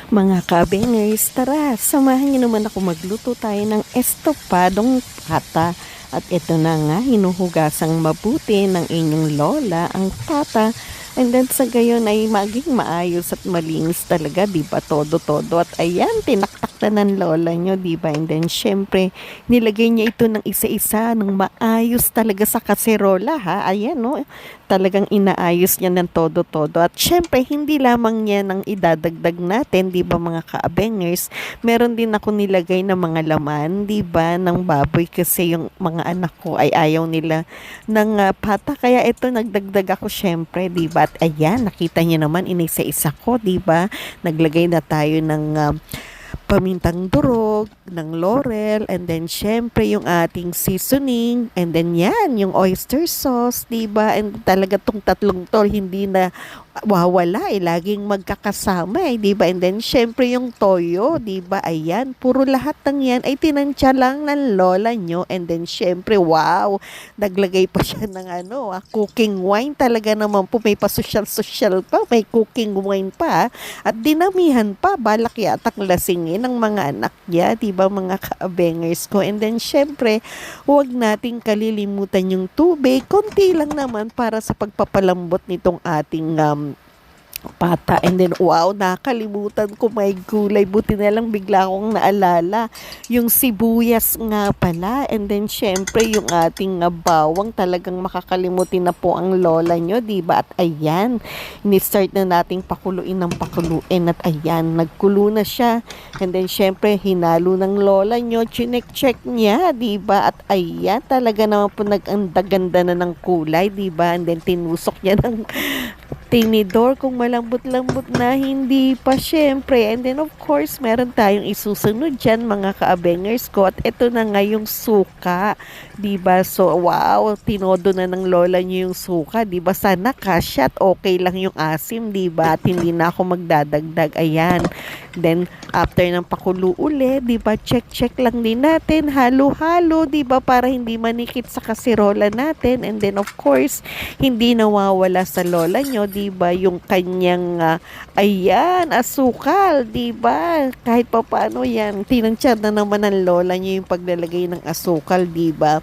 Mga kabengers, tara, samahan niyo naman ako magluto tayo ng estopadong pata. At ito na nga, hinuhugasang mabuti ng inyong lola ang pata. And then sa gayon ay maging maayos at malinis talaga, di ba? Todo-todo. At ayan, tinaktak na ng lola nyo, di ba? And then syempre, nilagay niya ito ng isa-isa ng maayos talaga sa kaserola, ha? Ayan, no? Talagang inaayos niya ng todo-todo. At syempre, hindi lamang niya nang idadagdag natin, di ba mga kaabengers? Meron din ako nilagay na mga laman, di ba, ng baboy kasi yung mga anak ko ay ayaw nila ng pata. Kaya ito, nagdagdag ako syempre, di ba? At ayan, nakita niyo naman, inisa-isa ko, di ba? Naglagay na tayo ng pamintang durog, ng laurel, and then syempre yung ating seasoning, and then yan, yung oyster sauce, diba? And talaga tong tatlong to, hindi na wawala laging magkakasama diba? And then syempre yung toyo, diba? Ayan, puro lahat ng yan ay tinansya lang ng lola nyo, and then syempre, wow, naglagay pa siya ng cooking wine, talaga naman po, may pa-social-social pa, may cooking wine pa, at dinamihan pa, balak yatang lasingin ng mga anak niya, diba mga kaabengers ko. And then syempre, huwag nating kalilimutan yung tubig, konti lang naman para sa pagpapalambot nitong ating pata. And then wow, nakalimutan ko, may gulay, buti na lang bigla akong naalala yung sibuyas nga pala. And then syempre yung ating bawang, talagang makakalimutin na po ang lola nyo, diba? At ayan, ni-start na nating pakuluin ng pakuluin, at ayan, nagkulo na siya. And then syempre hinalo ng lola nyo, chinek-check niya, diba? At ayan, talaga naman po nag-ganda na ng kulay, diba? And then tinusok niya ng tinidor kung malambot-lambot na, hindi pa syempre. And then of course, meron tayong isusunod dyan mga kaabengers ko. At ito na nga yung suka, diba? So wow, tinodo na ng lola nyo yung suka, diba? Sana kasya at okay lang yung asim, diba? At hindi na ako magdadagdag. Ayan. Then after ng pakulo uli, diba? Check lang din natin, halo-halo, diba? Para hindi manikit sa kasirola natin. And then of course, hindi nawawala sa lola nyo, diba, yung kanyang ayan, asukal, diba? Kahit pa paano yan, tinansya na naman ng lola niyo yung paglalagay ng asukal, diba?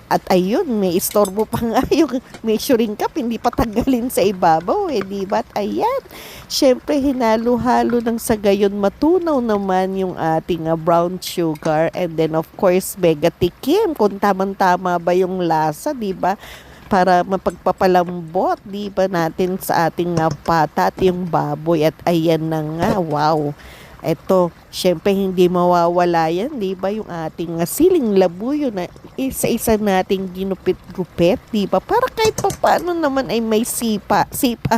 At ayun, may istorbo pa nga yung measuring cup, hindi pa tanggalin sa ibabaw diba? At ayan, syempre hinalo-halo ng sa gayon, matunaw naman yung ating brown sugar, and then of course, mega tikim kung tamang-tama ba yung lasa, diba? Para mapagpapalambot, di ba, natin sa ating pata at yung baboy. At ayan na nga, wow. Eto, syempre hindi mawawala yan, di ba, yung ating siling labuyo na isa-isa nating ginupit-gupit, di ba? Para kahit pa paano naman ay may sipa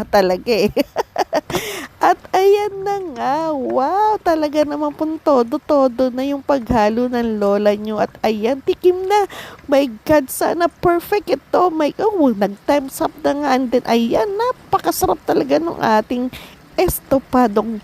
talaga At ayan na nga, wow, talaga naman pong todo-todo na yung paghalo ng lola nyo. At ayan, tikim na. My God, sana perfect ito. Nag-time's up na nga. And then, ayan, napakasarap talaga ng ating estopadong